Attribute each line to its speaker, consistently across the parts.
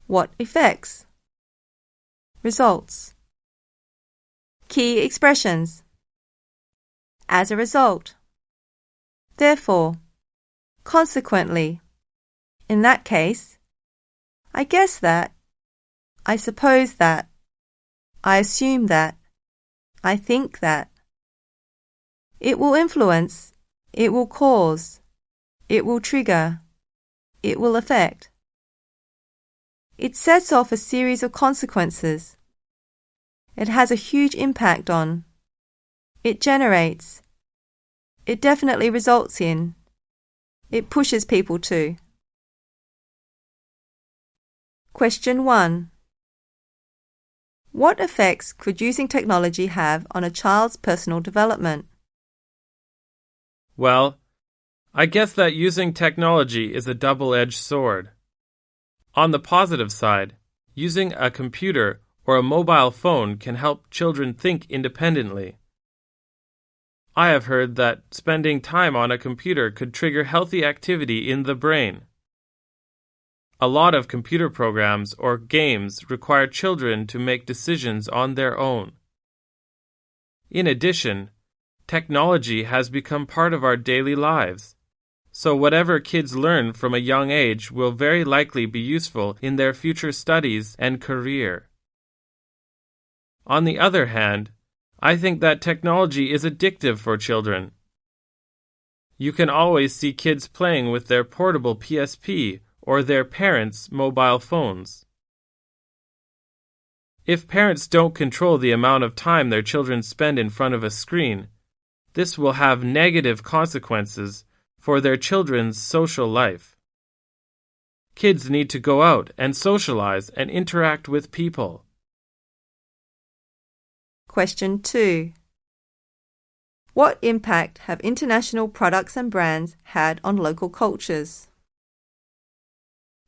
Speaker 1: What effects? Results. Key expressions. As a result. Therefore. Consequently. In that case. I guess that. I suppose that. I assume that. I think that. It will influence. It will cause. It will trigger. It will affect. It sets off a series of consequences. It has a huge impact on. It generates. It definitely results in. It pushes people to. Question 1. What effects could using technology have on a child's personal development?
Speaker 2: Well, I guess that using technology is a double-edged sword. On the positive side, using a computer or a mobile phone can help children think independently. I have heard that spending time on a computer could trigger healthy activity in the brain. A lot of computer programs or games require children to make decisions on their own. In addition, technology has become part of our daily lives, so whatever kids learn from a young age will very likely be useful in their future studies and career. On the other hand, I think that technology is addictive for children. You can always see kids playing with their portable PSP or their parents' mobile phones. If parents don't control the amount of time their children spend in front of a screen, this will have negative consequences for their children's social life. Kids need to go out and socialize and interact with people.
Speaker 1: Question 2. What impact have international products and brands had on local cultures?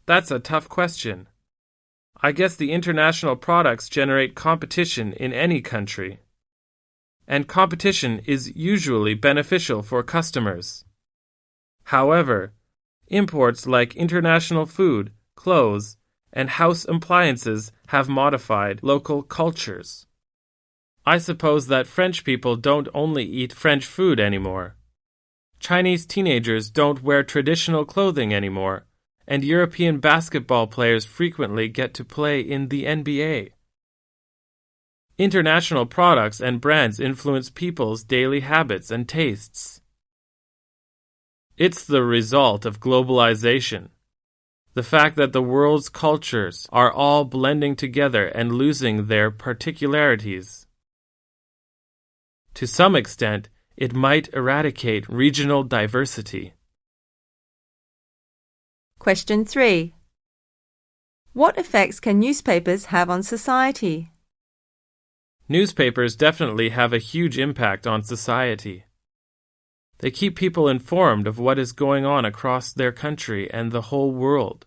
Speaker 2: That's a tough question. I guess the international products generate competition in any country. And competition is usually beneficial for customers. However, imports like international food, clothes, and house appliances have modified local cultures. I suppose that French people don't only eat French food anymore. Chinese teenagers don't wear traditional clothing anymore, and European basketball players frequently get to play in the NBA. International products and brands influence people's daily habits and tastes. It's the result of globalization. The fact that the world's cultures are all blending together and losing their particularities. To some extent, it might eradicate regional diversity.
Speaker 1: Question 3. What effects can newspapers have on society?
Speaker 2: Newspapers definitely have a huge impact on society. They keep people informed of what is going on across their country and the whole world.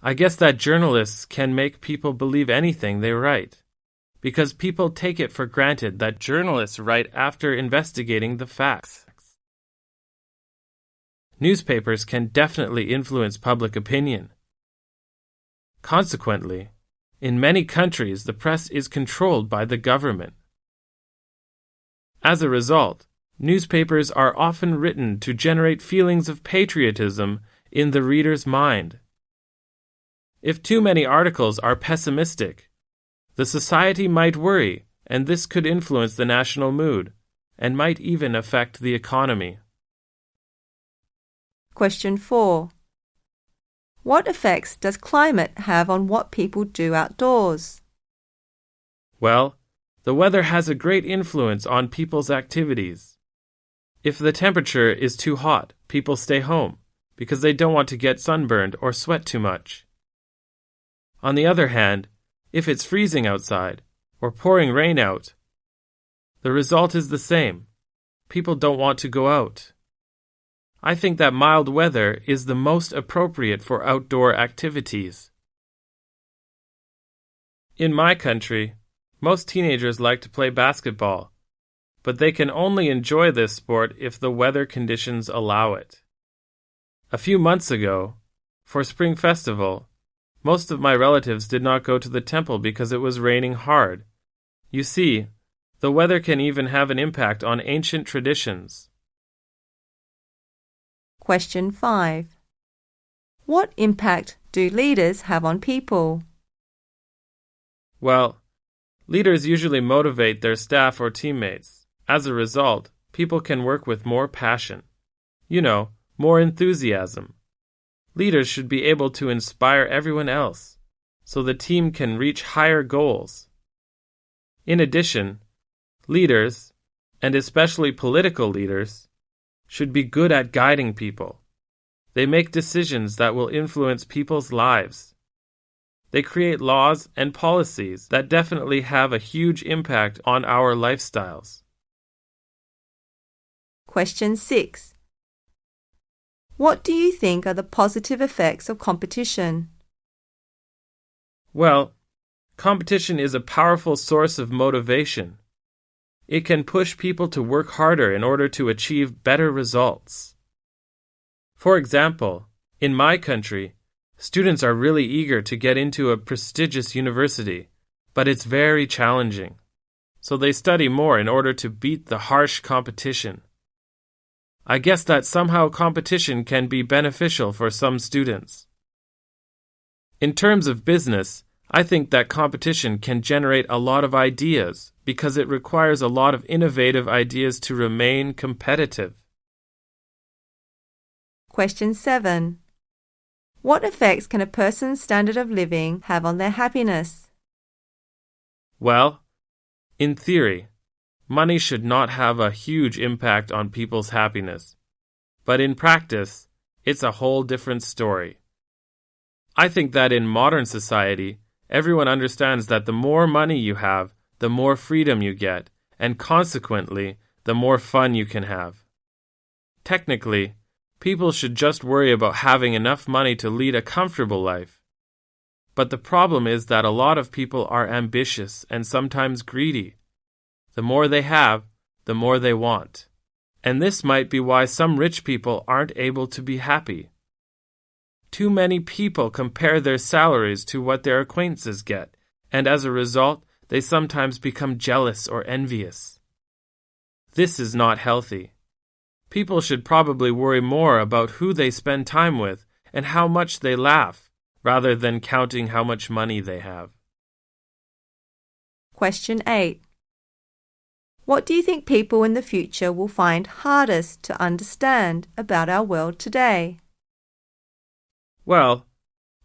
Speaker 2: I guess that journalists can make people believe anything they write, because people take it for granted that journalists write after investigating the facts. Newspapers can definitely influence public opinion. Consequently, in many countries the press is controlled by the government. As a result, newspapers are often written to generate feelings of patriotism in the reader's mind. If too many articles are pessimistic, the society might worry, and this could influence the national mood, and might even affect the economy.
Speaker 1: Question 4. What effects does climate have on what people do outdoors?
Speaker 2: Well, the weather has a great influence on people's activities. If the temperature is too hot, people stay home because they don't want to get sunburned or sweat too much. On the other hand, if it's freezing outside or pouring rain out, the result is the same. People don't want to go out. I think that mild weather is the most appropriate for outdoor activities. In my country, most teenagers like to play basketball, but they can only enjoy this sport if the weather conditions allow it. A few months ago, for Spring Festival, Most of my relatives did not go to the temple because it was raining hard. You see, the weather can even have an impact on ancient traditions.
Speaker 1: Question 5. What impact do leaders have on people?
Speaker 2: Well, leaders usually motivate their staff or teammates. As a result, people can work with more passion. More enthusiasm. Leaders should be able to inspire everyone else, so the team can reach higher goals. In addition, leaders, and especially political leaders, should be good at guiding people. They make decisions that will influence people's lives. They create laws and policies that definitely have a huge impact on our lifestyles.
Speaker 1: Question 6. What do you think are the positive effects of competition?
Speaker 2: Well, competition is a powerful source of motivation. It can push people to work harder in order to achieve better results. For example, in my country, students are really eager to get into a prestigious university, but it's very challenging. So they study more in order to beat the harsh competition. I guess that somehow competition can be beneficial for some students. In terms of business, I think that competition can generate a lot of ideas because it requires a lot of innovative ideas to remain competitive.
Speaker 1: Question 7. What effects can a person's standard of living have on their happiness?
Speaker 2: Well, in theory, money should not have a huge impact on people's happiness. But in practice, it's a whole different story. I think that in modern society, everyone understands that the more money you have, the more freedom you get, and consequently, the more fun you can have. Technically, people should just worry about having enough money to lead a comfortable life. But the problem is that a lot of people are ambitious and sometimes greedy. The more they have, the more they want. And this might be why some rich people aren't able to be happy. Too many people compare their salaries to what their acquaintances get, and as a result, they sometimes become jealous or envious. This is not healthy. People should probably worry more about who they spend time with and how much they laugh, rather than counting how much money they have.
Speaker 1: Question 8. What do you think people in the future will find hardest to understand about our world today?
Speaker 2: Well,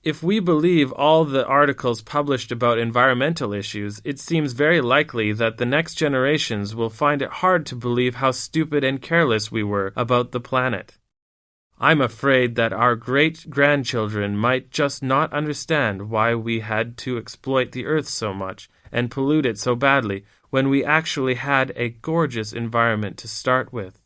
Speaker 2: if we believe all the articles published about environmental issues, it seems very likely that the next generations will find it hard to believe how stupid and careless we were about the planet. I'm afraid that our great-grandchildren might just not understand why we had to exploit the earth so much and pollute it so badly when we actually had a gorgeous environment to start with.